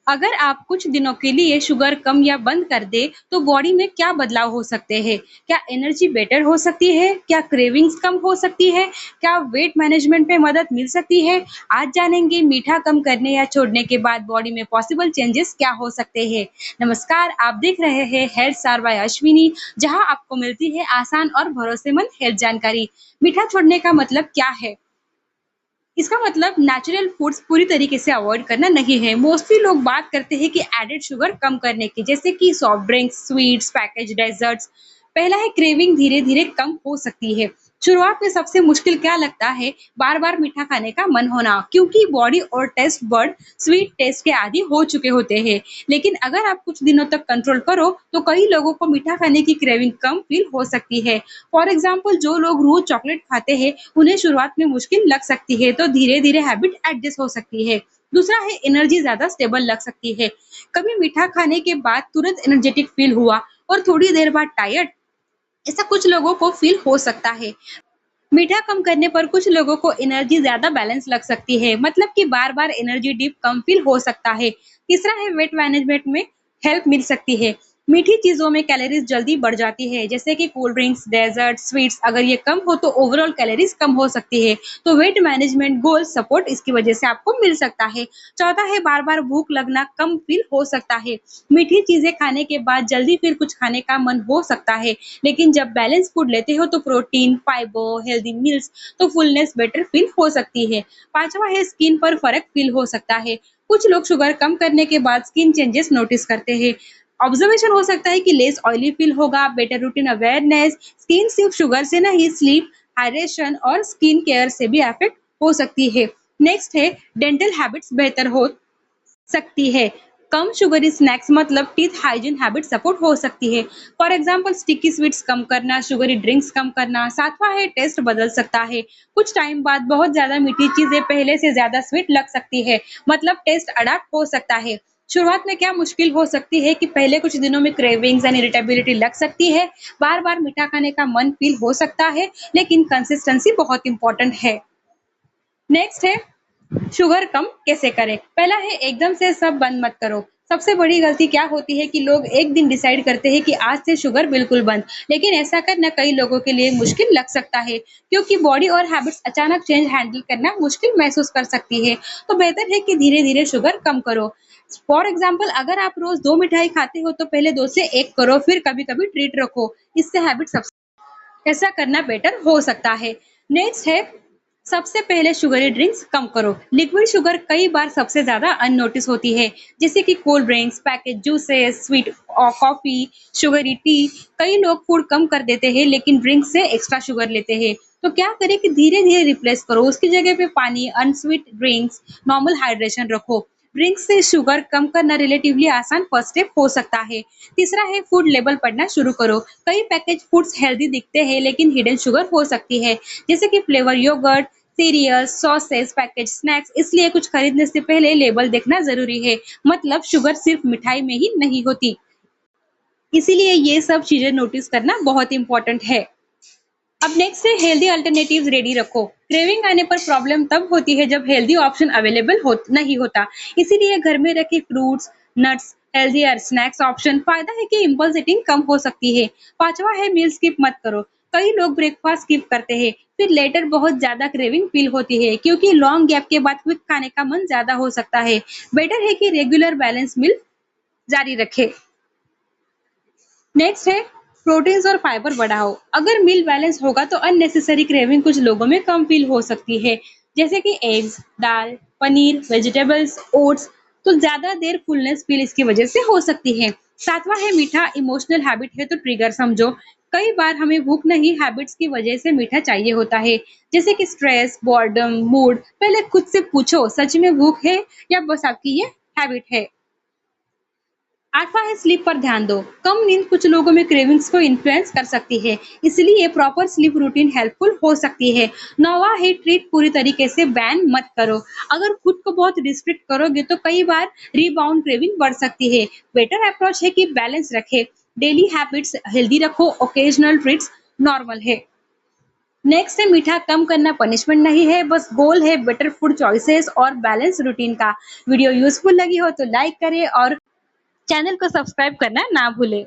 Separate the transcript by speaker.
Speaker 1: अगर आप कुछ दिनों के लिए शुगर कम या बंद कर दे, तो बॉडी में क्या बदलाव हो सकते हैं? क्या एनर्जी बेटर हो सकती है? क्या क्रेविंग्स कम हो सकती है? क्या वेट मैनेजमेंट में मदद मिल सकती है? आज जानेंगे मीठा कम करने या छोड़ने के बाद बॉडी में पॉसिबल चेंजेस क्या हो सकते हैं। नमस्कार, आप देख रहे हैं हेल्थ स्टार बाय अश्विनी, जहां आपको मिलती है आसान और भरोसेमंद हेल्थ जानकारी। मीठा छोड़ने का मतलब क्या है? इसका मतलब नेचुरल फूड्स पूरी तरीके से अवॉइड करना नहीं है। मोस्टली लोग बात करते हैं कि एडेड शुगर कम करने की, जैसे कि soft drinks, sweets, package desserts. पहला है क्रेविंग धीरे-धीरे कम हो सकती है। शुरुआत में सबसे मुश्किल क्या लगता है? बार-बार मीठा खाने का मन होना, क्योंकि बॉडी और टेस्ट बड स्वीट टेस्ट के आदी हो चुके होते हैं। लेकिन अगर आप कुछ दिनों तक कंट्रोल करो, तो कई लोगों को मीठा खाने की क्रेविंग कम फील हो सकती है। फॉर एग्जाम्पल, जो लोग रोज चॉकलेट खाते हैं, उन्हें शुरुआत में मुश्किल लग सकती है, तो धीरे-धीरे हैबिट एडजस्ट हो सकती है। दूसरा है एनर्जी ज़्यादा स्टेबल लग सकती है। कभी मीठा खाने के बाद तुरंत एनर्जेटिक फील हुआ और थोड़ी देर बाद टायर्ड, ऐसा कुछ लोगों को फील हो सकता है। मीठा कम करने पर कुछ लोगों को एनर्जी ज़्यादा बैलेंस लग सकती है, मतलब कि बार-बार एनर्जी डिप कम फील हो सकता है। तीसरा है वेट मैनेजमेंट में हेल्प मिल सकती है। मीठी चीज़ों में कैलोरीज़ जल्दी बढ़ जाती है, जैसे कि कोल्ड ड्रिंक्स, डेज़र्ट, स्वीट्स। अगर ये कम हो तो ओवरऑल कैलोरीज़ कम हो सकती है। तो वेट मैनेजमेंट गोल सपोर्ट इसकी वजह से आपको मिल सकता है। चौथा है बार-बार भूख लगना कम फील हो सकता है। मीठी चीज़ें खाने के बाद जल्दी फिर कुछ खाने का मन हो सकता है। लेकिन जब बैलेंस फूड लेते हो तो प्रोटीन, फाइबर, हेल्दी मील्स, तो फुलनेस बेटर फील हो सकती है। पांचवा है स्किन पर फर्क फील हो सकता है। कुछ लोग शुगर कम करने के बाद स्किन चेंजेस नोटिस करते हैं। ऑब्जर्वेशन हो सकता है कि लेस ऑयली फील होगा, बेटर रूटीन अवेयरनेस। स्किन सिर्फ शुगर से नहीं, स्लीप, हाइड्रेशन और स्किन केयर से भी अफेक्ट हो सकती है। नेक्स्ट है डेंटल हैबिट्स बेहतर हो सकती है। कम शुगरी स्नैक्स मतलब टीथ हाइजीन हैबिट सपोर्ट हो सकती है। फॉर एग्जांपल स्टिकी स्वीट्स कम करना, शुगरी ड्रिंक्स कम करना। सातवां है टेस्ट बदल सकता है। कुछ टाइम बाद बहुत ज्यादा मीठी चीजें पहले से ज्यादा स्वीट लग सकती है, मतलब टेस्ट अडैप्ट हो सकता है। शुरुआत में क्या मुश्किल हो सकती है कि पहले कुछ दिनों में क्रेविंग्स एंड इरिटेबिलिटी लग सकती है, बार बार मीठा खाने का मन फील हो सकता है, लेकिन कंसिस्टेंसी बहुत इंपॉर्टेंट है। नेक्स्ट है शुगर कम कैसे करें? पहला है एकदम से सब बंद मत करो। सबसे बड़ी गलती क्या होती है कि लोग एक दिन डिसाइड करते हैं कि आज से शुगर बिल्कुल बंद, लेकिन ऐसा करना कई लोगों के लिए मुश्किल लग सकता है, क्योंकि बॉडी और हैबिट्स अचानक चेंज हैंडल करना मुश्किल महसूस कर सकती है। तो बेहतर है कि धीरे-धीरे शुगर कम करो। फॉर एग्जाम्पल, अगर आप रोज 2 मिठाई खाते हो तो पहले 2 से 1 करो, फिर कभी-कभी ट्रीट रखो। इससे हैबिट ऐसा करना बेटर हो सकता है। नेक्स्ट है सबसे पहले शुगरी ड्रिंक्स कम करो। लिक्विड शुगर कई बार सबसे ज्यादा अननोटिस होती है, जैसे कि cold drinks, package juices, sweet coffee, sugary T. कई लोग फूड कम कर देते हैं, लेकिन ड्रिंक से एक्स्ट्रा शुगर लेते हैं। तो क्या करें कि धीरे धीरे रिप्लेस करो। उसकी जगह पे पानी, अनस्वीट ड्रिंक्स, नॉर्मल हाइड्रेशन रखो। ड्रिंक्स से शुगर कम करना रिलेटिवली आसान फर्स्ट स्टेप हो सकता है। तीसरा है फूड लेबल पढ़ना शुरू करो। कई पैकेज फूड्स हेल्दी दिखते हैं, लेकिन हिडन शुगर हो सकती है, जैसे कि flavour yogurt, cereals, sauces, package snacks. इसलिए कुछ खरीदने से पहले लेबल देखना जरूरी है। मतलब शुगर सिर्फ मिठाई में ही नहीं होती, इसीलिए ये सब चीजें नोटिस करना बहुत इंपॉर्टेंट है। अब नेक्स्ट है हेल्दी अल्टरनेटिव्स रेडी रखो। क्रेविंग आने पर प्रॉब्लम तब होती है जब हेल्दी ऑप्शन अवेलेबल नहीं होता। इसीलिए घर में रखे फ्रूट्स, नट्स, हेल्दी और स्नैक्स ऑप्शन। फायदा है कि इम्पल्स ईटिंग कम हो सकती है। पांचवा है मील स्किप मत करो। कई लोग ब्रेकफास्ट स्किप करते हैं, फिर लेटर बहुत ज्यादा क्रेविंग फील होती है, क्योंकि लॉन्ग गैप के बाद क्विक खाने का मन ज्यादा हो सकता है। बेटर है कि रेगुलर बैलेंस मील जारी रखे। नेक्स्ट है प्रोटीन्स और फाइबर बढ़ाओ। अगर मील बैलेंस होगा तो अननेसेसरी क्रेविंग कुछ लोगों में कम फील हो सकती है, जैसे कि एग्स, दाल, पनीर, वेजिटेबल्स, ओट्स। तो ज्यादा देर फुलनेस फील इसकी वजह से हो सकती है। सातवां है मीठा इमोशनल हैबिट है तो ट्रिगर समझो। कई बार हमें भूख नहीं, हैबिट्स की वजह से मीठा चाहिए होता है, जैसे कि स्ट्रेस, बॉर्डम, मूड। पहले खुद से पूछो सच में भूख है या बस आपकी ये हैबिट है। आठवां है स्लीप पर ध्यान दो। कम नींद कुछ लोगों में क्रेविंग्स को इन्फ्लुएंस कर सकती है, इसलिए प्रॉपर स्लीप रूटीन हेल्पफुल हो सकती है। नौवां है ट्रीट पूरी तरीके से बैन मत करो। अगर खुद को बहुत रिस्ट्रिक्ट करोगे तो कई बार रीबाउंड क्रेविंग बढ़ सकती है। बेटर अप्रोच है कि बैलेंस रखे, डेली हैबिट्स हेल्दी रखो, ओकेजनल ट्रीट्स नॉर्मल है। नेक्स्ट है मीठा कम करना पनिशमेंट नहीं है, बस गोल है बेटर फूड चॉइसेस और बैलेंस रूटीन का। वीडियो यूजफुल लगी हो तो लाइक करें और चैनल को सब्सक्राइब करना ना भूलें।